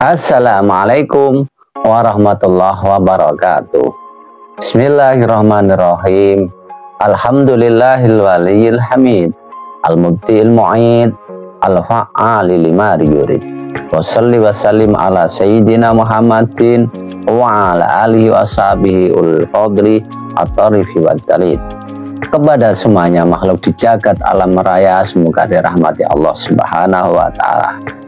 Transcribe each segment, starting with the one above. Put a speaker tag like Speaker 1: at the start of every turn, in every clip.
Speaker 1: Assalamualaikum warahmatullahi wabarakatuh. Bismillahirrahmanirrahim. Alhamdulillahil waliyil hamid, al-mubti'il mu'id, al-fa'ali lima yurid. Wassalli wassalim ala sayyidina Muhammadin wa ala alihi wa ashabihi ul fadli at-tarifi wa talid. Kepada semuanya makhluk di jagat alam raya, semoga dirahmati Allah Subhanahu wa ta'ala.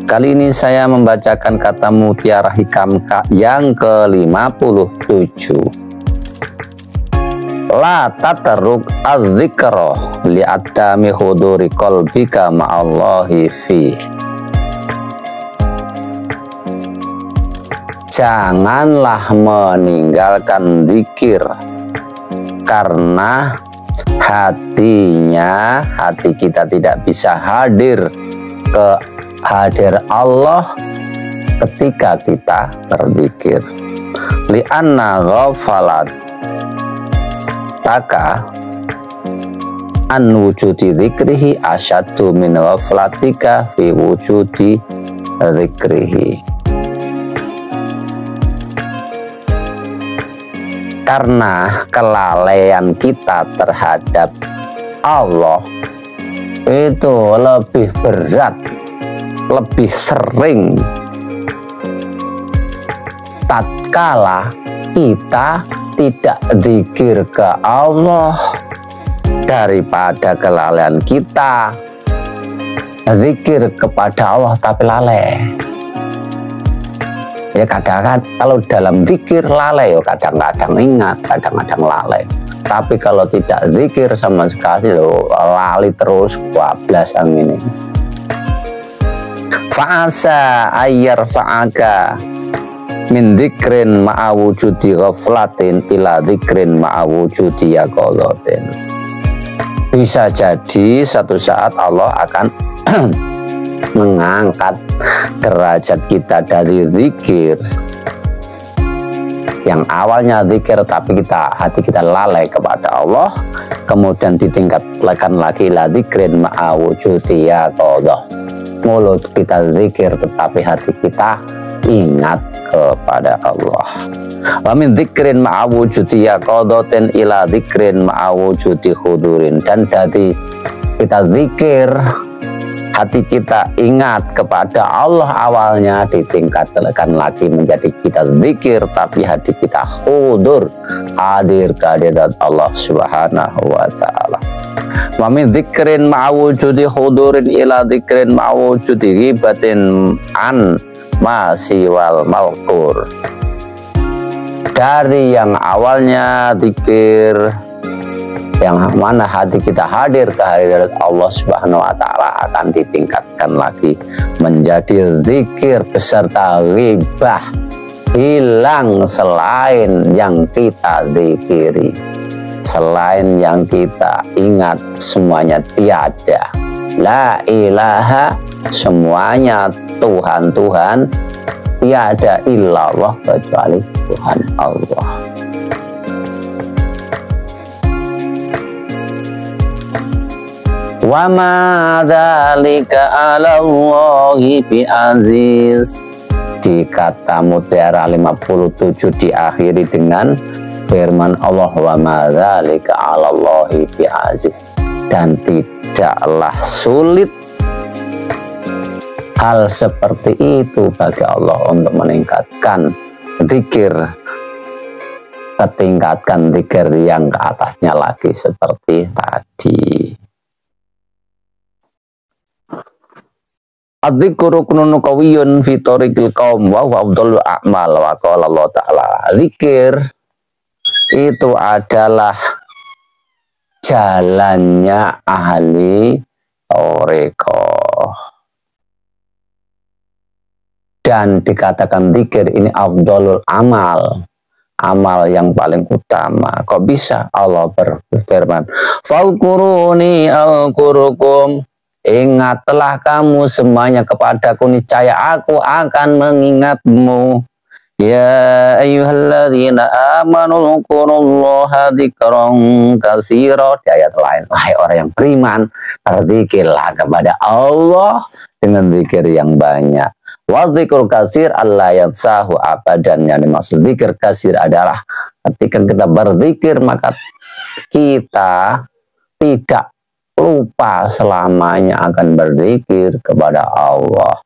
Speaker 1: Kali ini saya membacakan kata mutiara hikam yang ke-57. La tataruk az-zikra li'adami huduri qalbika ma'allahi fi. Janganlah meninggalkan zikir karena hati kita tidak bisa hadir Allah ketika kita berzikir. Li'anna ghafalat taka an wujudi zikrihi asyaddu min ghaflatika fi wujudi zikrihi. Karena kelalaian kita terhadap Allah itu lebih berat, lebih sering tatkala kita tidak zikir ke Allah daripada kelalaian kita zikir kepada Allah tapi lalai. Ya kadang-kadang kalau dalam zikir lalai, ya kadang-kadang ingat, kadang-kadang lalai. Tapi kalau tidak zikir sama sekali, lali terus, bablas angin ini. Fa'asa ayyar fa'aka min dzikrin ma'a wujudi ghaflatin ila dzikrin ma'a wujudi yaqadhatin. Bisa jadi satu saat Allah akan mengangkat derajat kita dari zikir yang awalnya zikir tapi hati kita lalai kepada Allah, kemudian ditingkatkan lagi la dzikrin ma'a wujudi yaqadhah. Mulut kita zikir tetapi hati kita ingat kepada Allah. Wa min dzikrin ma'a wujudi yaqadhatin ila dzikrin ma'a wujudi hudurin. Dan dari kita zikir hati kita ingat kepada Allah awalnya, ditingkatkan lagi menjadi kita zikir tapi hati kita hudur, hadir kehadirat Allah Subhanahu wa ta'ala. Wa min dzikrin ma'a wujudi hudurin ila dzikrin ma'a wujudi ghibatin an ma siwal malkur. Dari yang awalnya zikir, yang mana hati kita hadir kehadirat Allah Subhanahu wa ta'ala, akan ditingkatkan lagi menjadi zikir beserta ghibah, hilang selain yang kita zikiri, selain yang kita ingat semuanya tiada. La ilaha, semuanya Tuhan, tiada illallah kecuali Tuhan Allah. Wa ma dzalika 'ala Allahi bi aziz. Di kata mutiara 57 diakhiri dengan firman Allah, wa ma dzalika 'ala Allahi bi aziz. Dan tidaklah sulit hal seperti itu bagi Allah untuk meningkatkan zikir, tingkatkan zikir yang ke atasnya lagi seperti tadi. Adzikru ruknun qawiyyun fi thariqil qaum wa huwa afdhalul a'mal wa qala Allah ta'ala. Zikir itu adalah jalannya ahli thariqah. Dan dikatakan zikir ini afdhalul amal, amal yang paling utama. Kok bisa? Allah berfirman, "Fadhkuruni azkurukum." Ingatlah kamu semuanya kepadaku, niscaya aku akan mengingatmu. Ya ayyuhalladzina amanu dzkurullaha dzikran katsira. Di ayat lain, wahai orang yang beriman, berzikirlah kepada Allah dengan zikir yang banyak. Wa dzikrul katsir alla yansahu abadan. Yang dimaksud zikir katsir adalah ketika kita berzikir maka kita tidak lupa selamanya akan berzikir kepada Allah.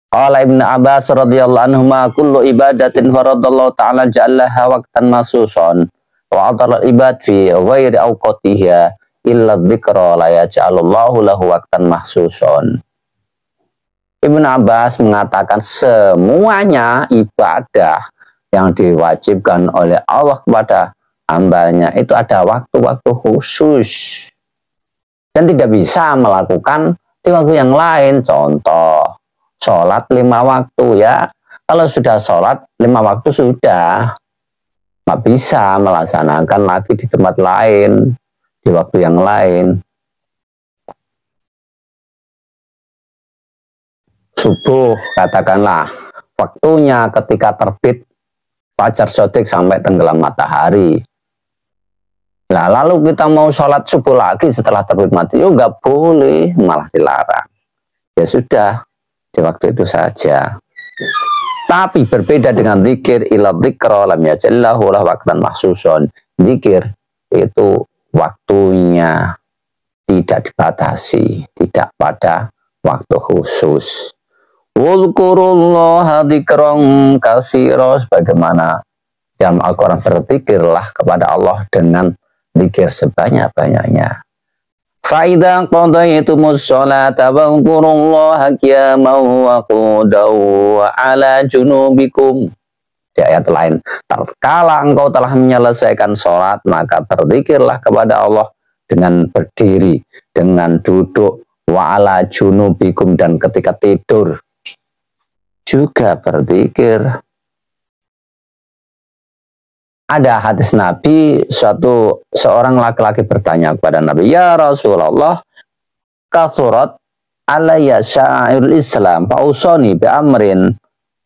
Speaker 1: Qala Ibnu Abbas radhiyallahu anhuma kullu ibadatin faradallahu ta'ala ja'alaha waqtan masuson wa atara ibad fi ghairi awqatiha illa dzikra la yaj'alullahu lahu waqtan mahsuson. Ibnu Abbas mengatakan semuanya ibadah yang diwajibkan oleh Allah kepada hambanya itu ada waktu-waktu khusus dan tidak bisa melakukan di waktu yang lain. Contoh sholat 5 waktu ya, kalau sudah sholat 5 waktu sudah nggak bisa melaksanakan lagi di tempat lain di waktu yang lain. Subuh katakanlah waktunya ketika terbit fajar shodiq sampai tenggelam matahari. Nah, lalu kita mau sholat subuh lagi setelah terbit matahari, nggak boleh, malah dilarang. Ya sudah, di waktu itu saja. Tapi berbeda dengan zikir, ila dzikra lam yaj'allahu lahu waqtan mahsuson. Zikir itu waktunya tidak dibatasi, tidak pada waktu khusus. Wuzkurullaha dzikran katsira, sebagaimana dalam Al-Quran, berzikirlah kepada Allah dengan zikir sebanyak-banyaknya. Fa'idha qadaytumus sholata wadhkurullaha qiyaman wa qu'udan wa 'ala junubikum. Di ayat lain, tatkala engkau telah menyelesaikan sholat, maka berzikirlah kepada Allah dengan berdiri, dengan duduk, wa 'ala junubikum, dan ketika tidur juga berzikir. Ada hadis Nabi, seorang laki-laki bertanya kepada Nabi, ya Rasulullah, kasurat alayya sya'irul Islam fa'usoni bi'amrin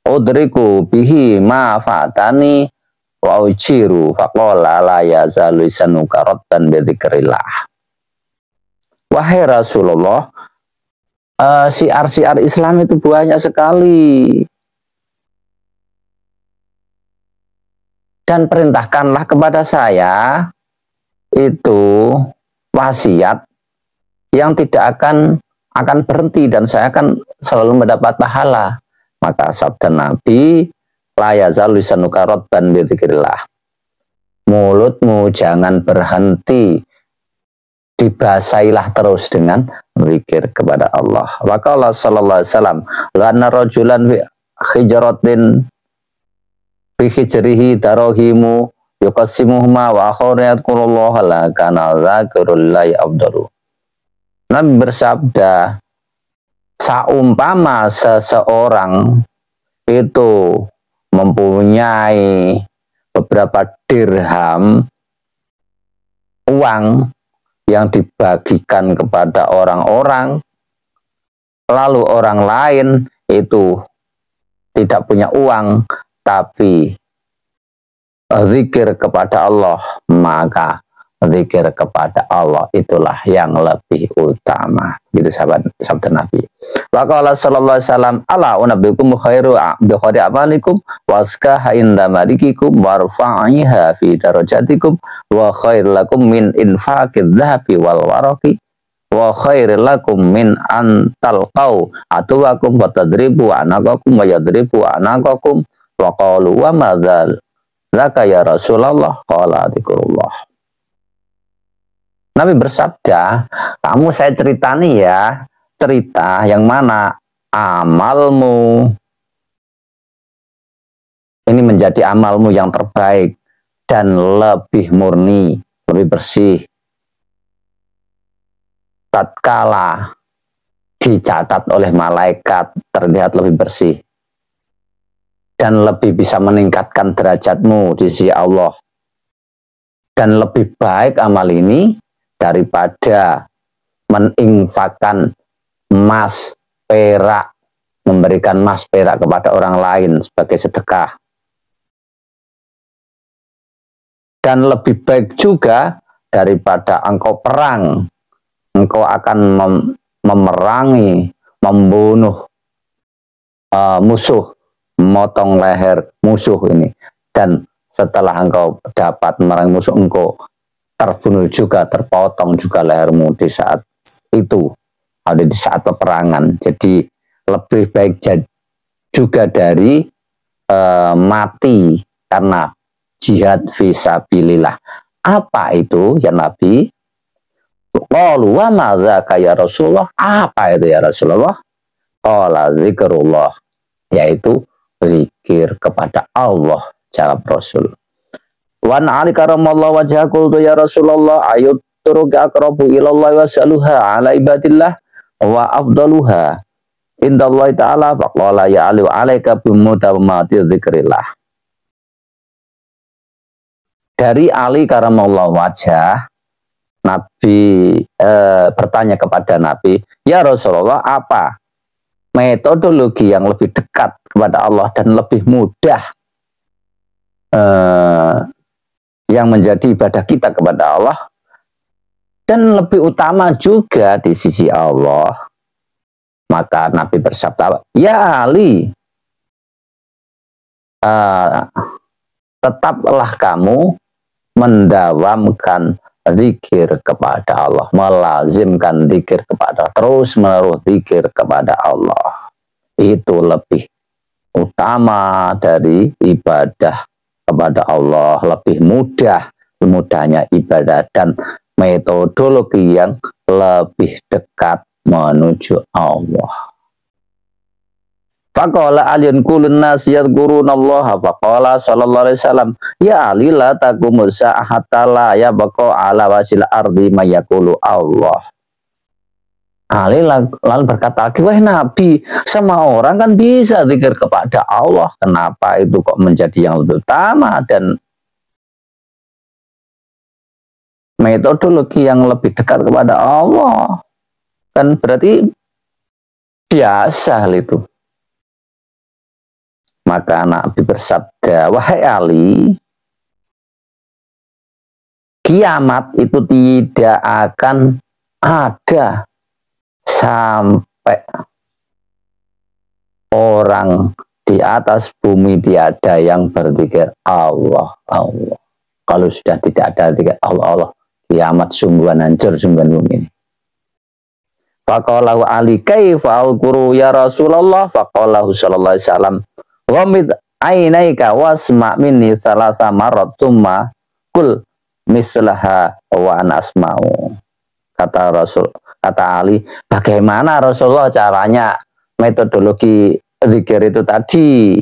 Speaker 1: udriku bihi ma fa'atani wa ujiru faqala la yazalu lisanuka ratban bi dzikrillah. Wahai Rasulullah, syiar-syiar Islam itu banyak sekali. Dan perintahkanlah kepada saya itu wasiat yang tidak akan berhenti dan saya akan selalu mendapat pahala. Maka sabda Nabi, la yazalu lisanuka ratban bi dzikrillah. Mulutmu jangan berhenti, dibasahilah terus dengan zikir kepada Allah. Wa qala sallallahu alaihi wasallam, la anna rajulan fi hijratin fi hijrihi darahimu yuqassimuhuma wa akhara yadhkurullaha la kana dzakrullahi afdalu. Nabi bersabda, saumpama seseorang itu mempunyai beberapa dirham uang yang dibagikan kepada orang-orang, lalu orang lain itu tidak punya uang tapi zikir kepada Allah, maka zikir kepada Allah itulah yang lebih utama. Gitu sabda Nabi. Wa qala sallallahu alaihi wasallam, ala unabbiukum khairu bi khairi amalikum waskaha inda malikikum warfa'iha fi darajatikum wa khair lakum min infaqidz dhahabi wal waraqi wa khair lakum min an talqau atuwakum wa tadribu anaqakum wa yadribu anaqakum. Wa qalu wa madzal laka ya Rasulullah, qala dzikrullah. Nabi bersabda, kamu saya ceritani ya, cerita yang mana amalmu ini menjadi amalmu yang terbaik dan lebih murni, lebih bersih. Tatkala dicatat oleh malaikat terlihat lebih bersih dan lebih bisa meningkatkan derajatmu di sisi Allah. Dan lebih baik amal ini daripada meninfakkan emas, perak, memberikan emas, perak kepada orang lain sebagai sedekah. Dan lebih baik juga daripada engkau perang, engkau akan memerangi, membunuh musuh, motong leher musuh ini, dan setelah engkau dapat memerangi musuh, engkau terbunuh juga, terpotong juga lehermu di saat itu, ada di saat peperangan. Jadi lebih baik juga dari mati karena jihad fisabilillah. Apa itu ya Nabi? Qalu wa madzaka ya Rasulullah? Apa itu ya Rasulullah? Qala zikrullah, yaitu zikir kepada Allah, jawab Rasul. Wan ali karamallahu wajha qultu ya Rasulullah ayut turuk aqrabu ilallah wa saluha ala ibadillah wa afdaluha indallahi ta'ala faqala ya ali alaika bimudawamati zikrillah. Dari Ali karamallahu wajah, Nabi bertanya kepada Nabi, ya Rasulullah, apa metodologi yang lebih dekat kepada Allah dan lebih mudah yang menjadi ibadah kita kepada Allah dan lebih utama juga di sisi Allah? Maka Nabi bersabda, ya Ali, tetaplah kamu mendawamkan zikir kepada Allah, melazimkan zikir kepada, terus menerus zikir kepada Allah. Itu lebih utama dari ibadah kepada Allah, lebih mudahnya ibadah dan metodologi yang lebih dekat menuju Allah. Faqala aliyun kulun nas yadhkurunallaha faqala sallallahu alaihi wasallam ya Ali la taqumu sa'ata la yabqa ala wasil ardi mayaqulu Allah. Ali lalu berkata, wahai Nabi, semua orang kan bisa zikir kepada Allah, kenapa itu kok menjadi yang lebih utama dan metodologi yang lebih dekat kepada Allah? Kan berarti biasa hal itu. Maka Nabi bersabda, wahai Ali, kiamat itu tidak akan ada sampai orang di atas bumi tiada yang berzikir Allah, Allah. Kalau sudah tidak ada zikir Allah, Allah, kiamat sungguhan hancur sungguhan bumi ini. Faqalahu Ali kaifa alquru ya Rasulullah? Faqalahu sallallahu alaihi wasallam ghamid ainaika wasma minni salasa marrat tsumma kul mislaha wa ana asma'u. Kata Ali, bagaimana Rasulullah caranya metodologi zikir itu tadi?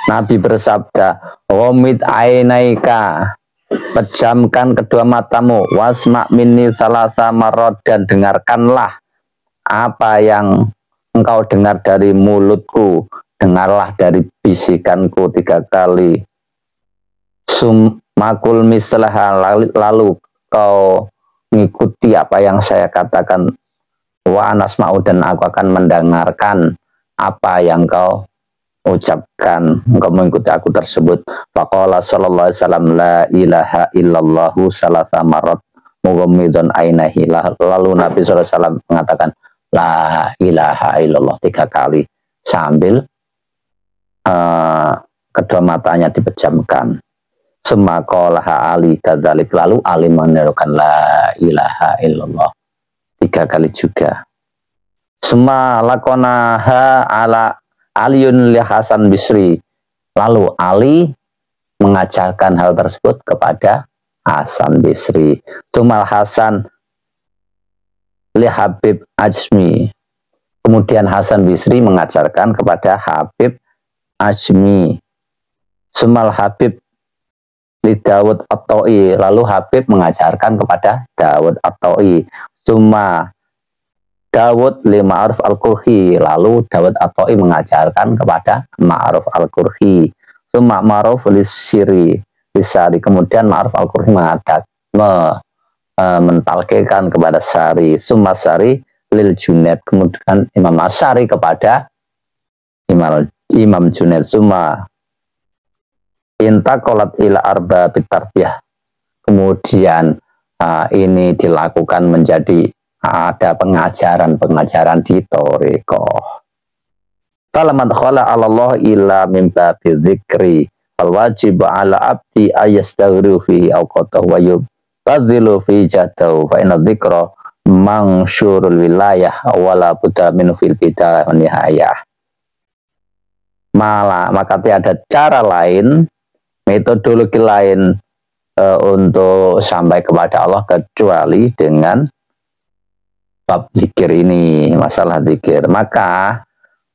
Speaker 1: Nabi bersabda, ghamid ainaika, pejamkan kedua matamu, wasma minni salasa marrat, dan dengarkanlah apa yang engkau dengar dari mulutku, dengarlah dari bisikanku 3 kali. Makul mislaha, lalu kau mengikuti apa yang saya katakan, wa anasma'u, dan aku akan mendengarkan apa yang kau ucapkan, engkau mengikuti aku tersebut. Faqala sallallahu alaihi wasallam la ilaha illallahu salasa marrat mughammidun ainahi. Lalu Nabi sallallahu alaihi wasallam mengatakan la ilaha illallah 3 kali sambil kedua matanya dipejamkan. Semaqalaha Ali kadzalik, lalu Ali menirukan la ilaha illallah 3 kali juga. Sema lakonaha ala Aliun li Hasan Bisri, lalu Ali mengajarkan hal tersebut kepada Hasan Bisri. Sumal Hasan li Habib Ajmi, kemudian Hasan Bisri mengajarkan kepada Habib Ajmi. Sumal Habib li Dawud At-Ta'i, lalu Habib mengajarkan kepada Dawud At-Ta'i. Summa Dawud li Ma'ruf Al-Qurhi, lalu Dawud At-Ta'i mengajarkan kepada Ma'ruf Al-Qurhi. Summa Ma'ruf li Sari, kemudian Ma'ruf Al-Qurhi mentalkekan kepada Sari. Summa Sari lil Junaid, kemudian Imam Sari kepada Imam Junaid. Summa intaqalat ila arba bitarbiyah, kemudian ini dilakukan menjadi ada pengajaran di thariqah. Falaman khala 'ala Allah illa min babi dzikri fal wajib 'ala abdi ayastaghfiru fi awqatahu wa yubadhilu fi jatahu fa inna dzikra mangsyurul wilayah wala budda min fil bidayah wa nihayah. Maka tiada cara lain, metodologi lain untuk sampai kepada Allah kecuali dengan bab zikir ini, masalah zikir. Maka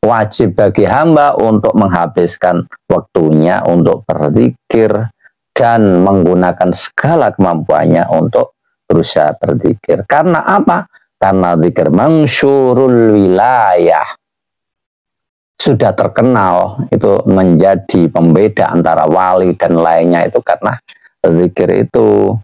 Speaker 1: wajib bagi hamba untuk menghabiskan waktunya untuk berzikir dan menggunakan segala kemampuannya untuk berusaha berzikir. Karena apa? Karena zikir mangsyurul wilayah, sudah terkenal, itu menjadi pembeda antara wali dan lainnya itu karena zikir itu.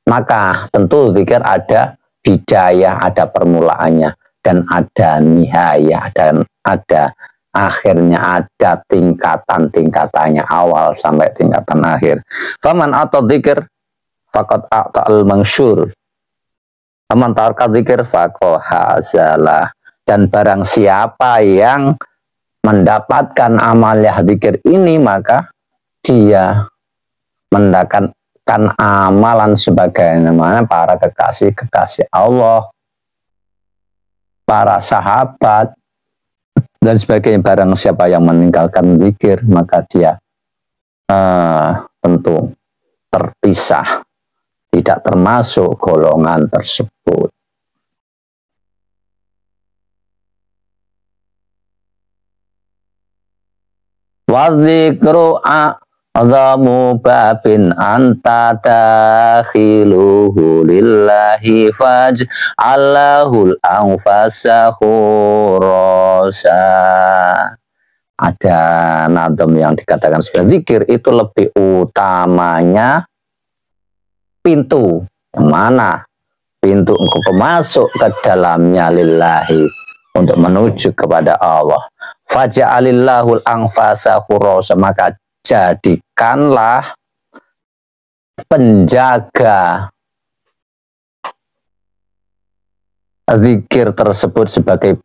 Speaker 1: Maka tentu zikir ada bidayah, ada permulaannya, dan ada nihayah, dan ada akhirnya, ada tingkatan-tingkatannya, awal sampai tingkatan akhir. Faman atau zikir faqad a'ta'al mangsyur, faman taraka zikir faqad hazalah. Dan barang siapa yang mendapatkan amaliyah zikir ini, maka dia mendapatkan amalan sebagaimana para kekasih-kekasih Allah, para sahabat, dan sebagainya. Barang siapa yang meninggalkan zikir, maka dia tentu terpisah, tidak termasuk golongan tersebut. Wadzikru a'zamu babin anta dakhiluhu lillahi faj'allahul anfasa khurasa. Ada nadam yang dikatakan sebagai zikir itu lebih utamanya pintu. Yang mana? Pintu engkau masuk ke dalamnya lillahi, untuk menuju kepada Allah. Faja'alillahul anfasa khurasa, maka jadikanlah penjaga zikir tersebut sebagai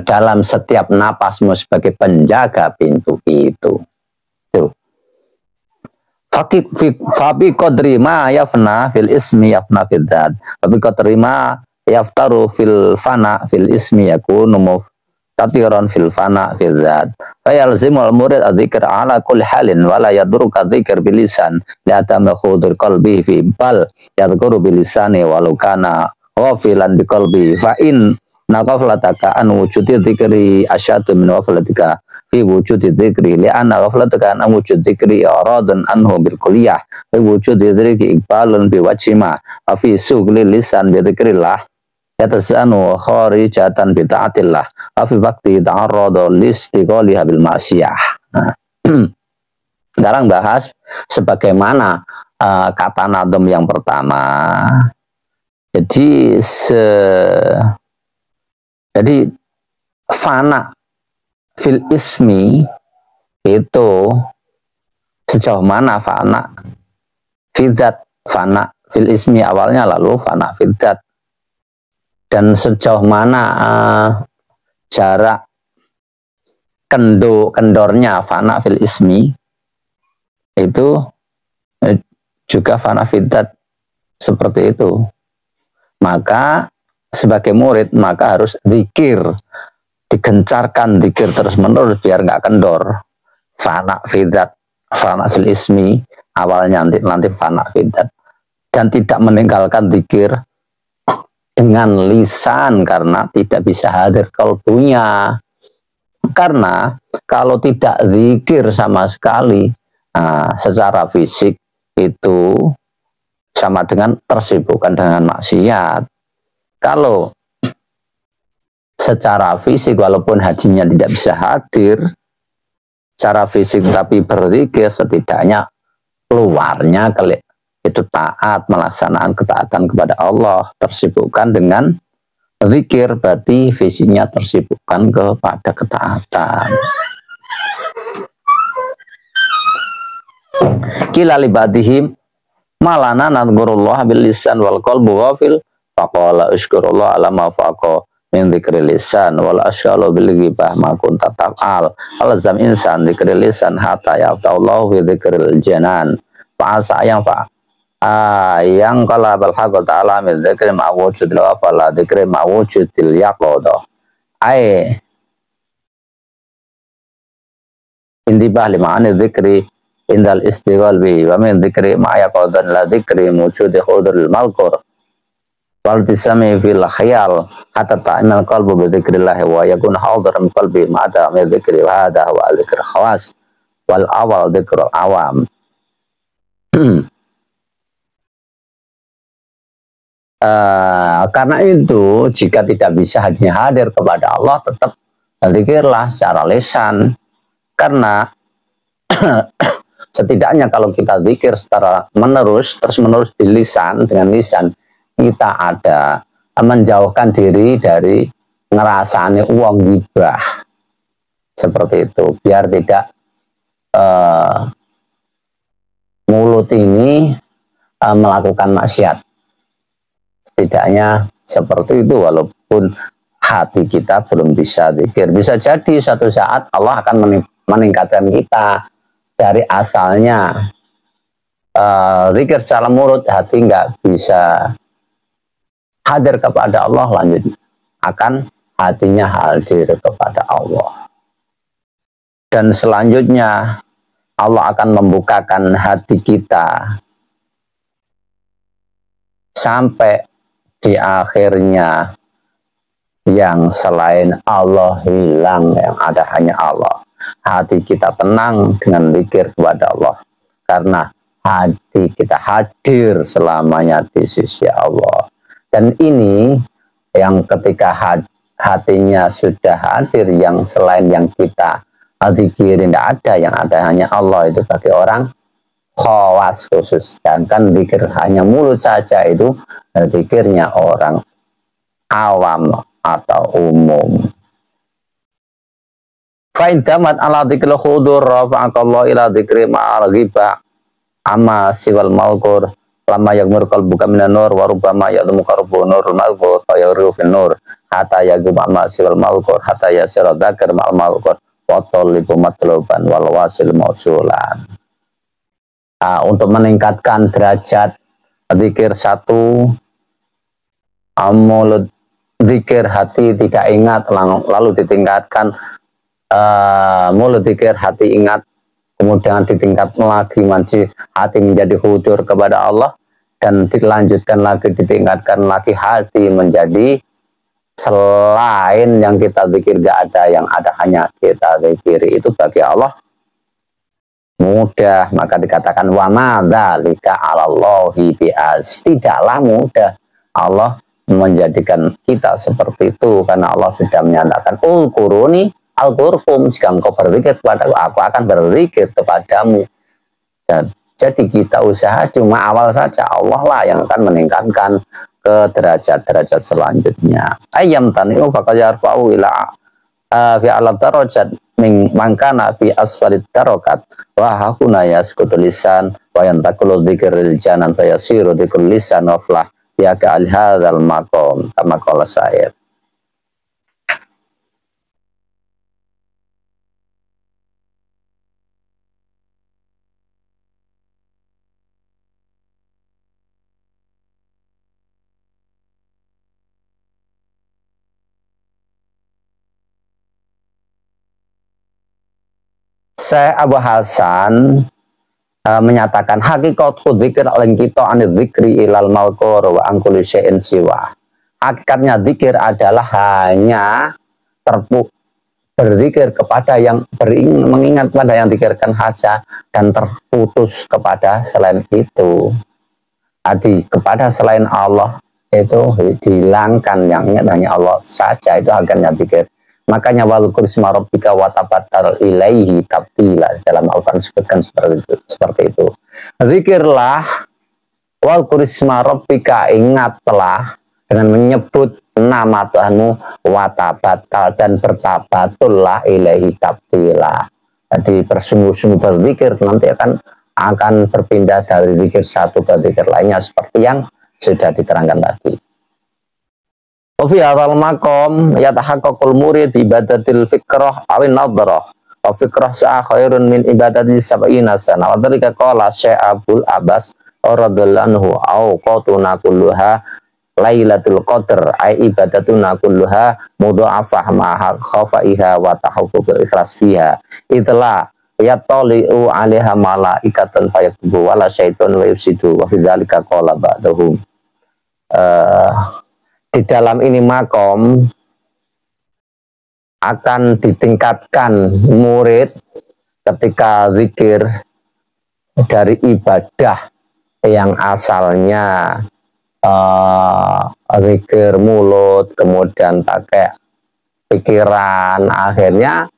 Speaker 1: dalam setiap napasmu sebagai penjaga pintu itu. Tuh. Fabi qadri ma yafna fil ismi yafna fil zat. Fabi qadri ma yaftaru fil fana fil ismi yakunu tatiran fil fana fil zat. Fayalzimul murid adzikr ala kulli halin wala yadruka dzikr bilisan li'atama khudur qalbi fi bal yadhkuru bilisani walau kana ghafilan biqalbi fa in naqaflataka an wujudi dzikri asyadu min ghaflatika fi wujudi dzikri li'anna ghaflataka an wujud dzikri aradun anhu bil kulliyah fi wujudi dzikri iqbalun bi wajhima fi sugli lisan bi dzikrillah yatasanu kharijatan bi ta'atillah fi waqti ta'arrada listiqaliha bil ma'siyah. Sekarang bahas sebagaimana kata nadam yang pertama. Jadi fana fil ismi itu sejauh mana fana fidzat, fana fil ismi awalnya lalu fana fidzat, dan sejauh mana jarak kendornya fana fil ismi itu juga fana fidzat seperti itu. Maka sebagai murid maka harus zikir, digencarkan zikir terus menerus biar nggak kendor. Fana fidzat, fana fil ismi awalnya nanti fana fidzat, dan tidak meninggalkan zikir dengan lisan karena tidak bisa hadir kalbunya. Karena kalau tidak zikir sama sekali, secara fisik itu sama dengan tersibukkan dengan maksiat. Kalau secara fisik walaupun hajinya tidak bisa hadir secara fisik tapi berzikir, setidaknya keluarnya itu taat, melaksanakan ketaatan kepada Allah, tersibukkan dengan zikir, berarti fisiknya tersibukkan kepada ketaatan. Kila libadihim malana nadhkurullah bil lisan wal qalbu ghafil faqala ushkurullah ala ma faqa min dzikri lisan wal asyalu bil ghibah ma kunta taf'al alzam insan dzikri lisan hatta ya'tallahu fi dzikril janan fa asa yang fa yang qala bal haqqa ta'ala min dzikri ma wujudil wa fala dzikri ma wujudil yaqodo ai intibah lima ani dzikri indal istighal bi wa min dzikri ma yaqodan la dzikri wujudi khudrul malkur wal tisami fil khayal hatta ta'mal qalbu bi dzikrillah wa yakun hadiran qalbi ma ada min dzikri hada wa dzikr khawas wal awal dzikrul awam. Karena itu jika tidak bisa hanya hadir kepada Allah, tetap zikirlah secara lisan, karena setidaknya kalau kita zikir secara terus menerus di lisan, dengan lisan kita ada menjauhkan diri dari ngerasani uang gibah seperti itu, biar tidak mulut ini melakukan maksiat. Setidaknya seperti itu, walaupun hati kita belum bisa zikir. Bisa jadi suatu saat Allah akan meningkatkan kita dari asalnya zikir secara mulut, hati nggak bisa hadir kepada Allah, lanjut akan hatinya hadir kepada Allah. Dan selanjutnya Allah akan membukakan hati kita sampai di akhirnya yang selain Allah hilang, yang ada hanya Allah. Hati kita tenang dengan zikir kepada Allah, karena hati kita hadir selamanya di sisi Allah. Dan ini yang ketika hatinya sudah hadir, yang selain yang kita zikirin tidak ada, yang ada hanya Allah, itu bagi orang khawas khusus. Dan kan zikir hanya mulut saja, itu zikirnya orang awam atau umum. Fa'in damat ala dzikril khudur rafa'akallahu ila dzikri ma'al ghibah amma siwal malkur lama yakmur qalbuka minan nur wa rubbama ya'lamu qarbu nurul malkur fa yuriu fin nur hatta yagum amma siwal malkur hatta yasira dzakir ma'al malkur wa talibu matluban wal wasil mausulan. Untuk meningkatkan derajat zikir satu, mulut zikir, hati tidak ingat, lalu ditingkatkan mulut zikir, hati ingat, kemudian ditingkatkan lagi hati menjadi hudur kepada Allah, dan dilanjutkan lagi, ditingkatkan lagi hati menjadi selain yang kita zikir gak ada, yang ada hanya kita zikiri. Itu bagi Allah mudah. Maka dikatakan wa ma dzalika 'alallahi bi'az, tidaklah mudah Allah menjadikan kita seperti itu, karena Allah sudah menyatakan ulkuruni al-qurkum, jika engkau berzikir kepada aku akan berzikir kepadamu. Dan jadi kita usaha cuma awal saja, Allah lah yang akan meningkatkan ke derajat-derajat selanjutnya. Ayam tani'u faqad yarfa'u ila fi alat darajat min mangkana fi asfalit darokat wa hakuna yaskutu lisan wa yantakulu dzikril janan fa yasiru dzikrul lisan wa flah ya ka al hadzal maqam kama qala syair. Syekh Abu Hasan menyatakan hakikatu dzikir lan kita anil dzikri ilal malqur wa an kulli syai'in siwa. Hakikatnya dzikir adalah hanya berzikir kepada yang mengingat pada yang dikirkan saja, dan terputus kepada selain itu. Kepada selain Allah itu dihilangkan, yang ingat hanya Allah saja, itu hakikatnya dzikir. Makanya walkur isma rabbika wa tabattal ilaihi tabtila, dalam Al-Quran disebutkan seperti itu. Zikirlah walkur isma rabbika, ingatlah dengan menyebut nama Tuhanmu, wa tabattal, dan bertabatullah ilaihi tabtila. Jadi bersungguh-sungguh berzikir, nanti akan akan berpindah dari zikir satu ke zikir lainnya seperti yang sudah diterangkan tadi. Fi hadzal maqam yatahaqqaqul murid ibadatil fikrah awin nadharah. Wa fikrah sa'a khairun min ibadati sab'ina sana. Wa dzalika qala Syekh Abdul Abbas radhiyallahu anhu awqatuna kulluha Lailatul Qadar ay ibadatuna kulluha mudha'afah ma'a khafaiha wa tahaqquqil ikhlas fiha. Itulah yatali'u 'alaiha malaikatan fayaktubu wala syaitun wa yufsidu wa fi dzalika qala ba'dahum. Di dalam ini makom akan ditingkatkan murid ketika zikir dari ibadah yang asalnya zikir mulut, kemudian pakai pikiran, akhirnya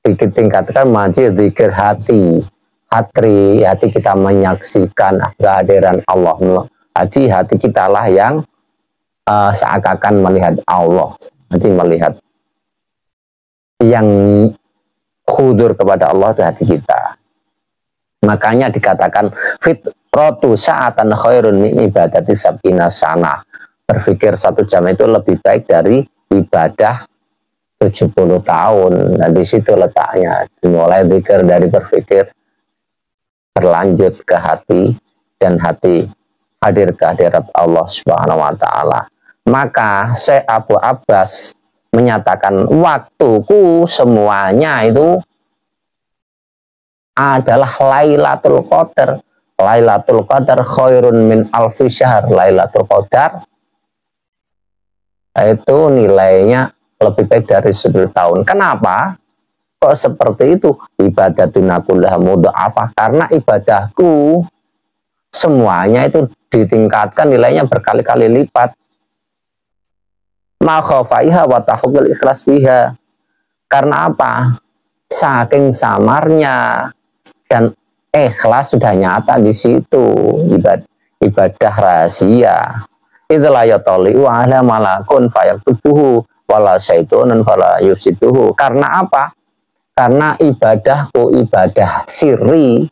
Speaker 1: ditingkatkan menjadi zikir hati. Hati kita menyaksikan kehadiran Allah. Hati kita lah yang seakan-akan melihat Allah. Nanti melihat yang khudur kepada Allah itu hati kita. Makanya dikatakan fitratu sa'atan khairun min ibadati sab'ina sana. Berpikir 1 jam itu lebih baik dari ibadah 70 tahun. Nah, di situ letaknya. Dimulai zikir dari berpikir, berlanjut ke hati, dan hati hadir ke hadirat Allah Subhanahu wa taala. Maka Syekh Abu Abbas menyatakan waktuku semuanya itu adalah Lailatul Qadar. Lailatul Qadar khairun min alfi syahr. Lailatul Qadar itu nilainya lebih baik dari 10 tahun. Kenapa? Kok seperti itu? Ibadatuna kullaha mudha'afah. Karena ibadahku semuanya itu ditingkatkan nilainya berkali-kali lipat. Ma khafaiha wa tahaqquqil ikhlas fiha. Karena apa? Saking samarnya dan ikhlas sudah nyata di situ, ibadah rahasia. Itulah yatali'u 'ala malakun fayaktubuhu wala syaitonun fala yufsiduhu. Karena apa? Karena ibadahku ibadah sirri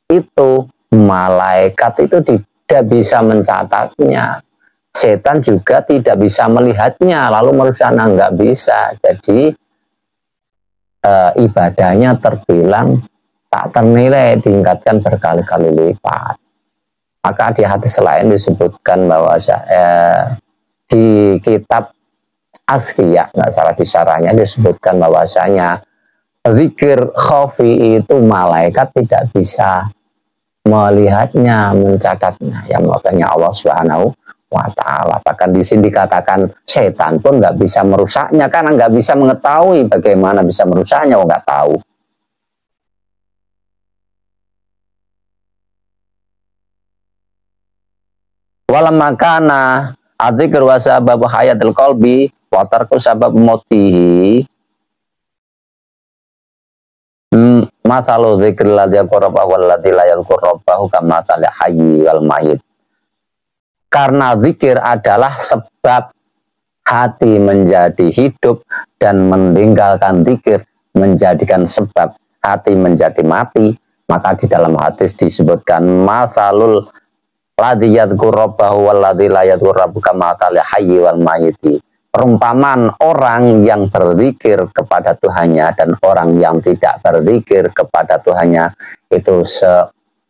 Speaker 1: itu malaikat itu tidak bisa mencatatnya. Setan juga tidak bisa melihatnya, lalu merusaknya nggak bisa. Jadi ibadahnya terbilang tak ternilai, ditingkatkan berkali-kali lipat. Maka di hadis lain disebutkan bahwa di kitab Azkiyah, nggak salah di syarahnya disebutkan bahwasanya zikir khafi itu malaikat tidak bisa melihatnya, mencatatnya. Yang makanya Allah Subhanahu wa ta'ala. Bahkan di sini dikatakan setan pun nggak bisa merusaknya, karena nggak bisa mengetahui bagaimana bisa merusaknya, nggak tahu. Walamma kana adzikru wa sababu hayatil qalbi wa tarku sabab mautihi masalu dzikril ladzi qarabahu wal ladzi la yaqrabahu kama tal hayy wal mayit. Karena zikir adalah sebab hati menjadi hidup, dan meninggalkan zikir menjadikan sebab hati menjadi mati. Maka di dalam hadis disebutkan masalul ladzi yadhkur rabbahu wal ladzi la yadhkur rabbahu kama tal hayy wal mayiti. Perumpamaan orang yang berzikir kepada Tuhannya dan orang yang tidak berzikir kepada Tuhannya itu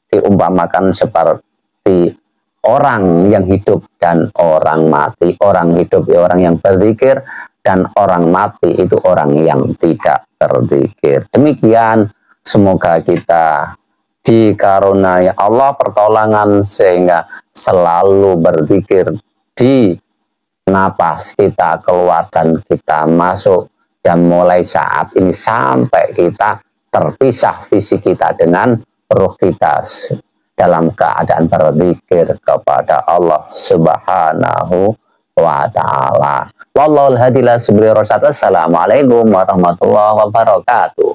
Speaker 1: diumpamakan seperti orang yang hidup dan orang mati. Orang hidup ya orang yang berzikir, dan orang mati itu orang yang tidak berzikir. Demikian, semoga kita dikaruniai Allah pertolongan sehingga selalu berzikir di napas kita keluar dan kita masuk, dan mulai saat ini sampai kita terpisah fisik kita dengan ruh kita dalam keadaan berzikir kepada Allah Subhanahu wa ta'ala. Wallahul hadi ila sabili rasyad. Assalamualaikum warahmatullahi wabarakatuh.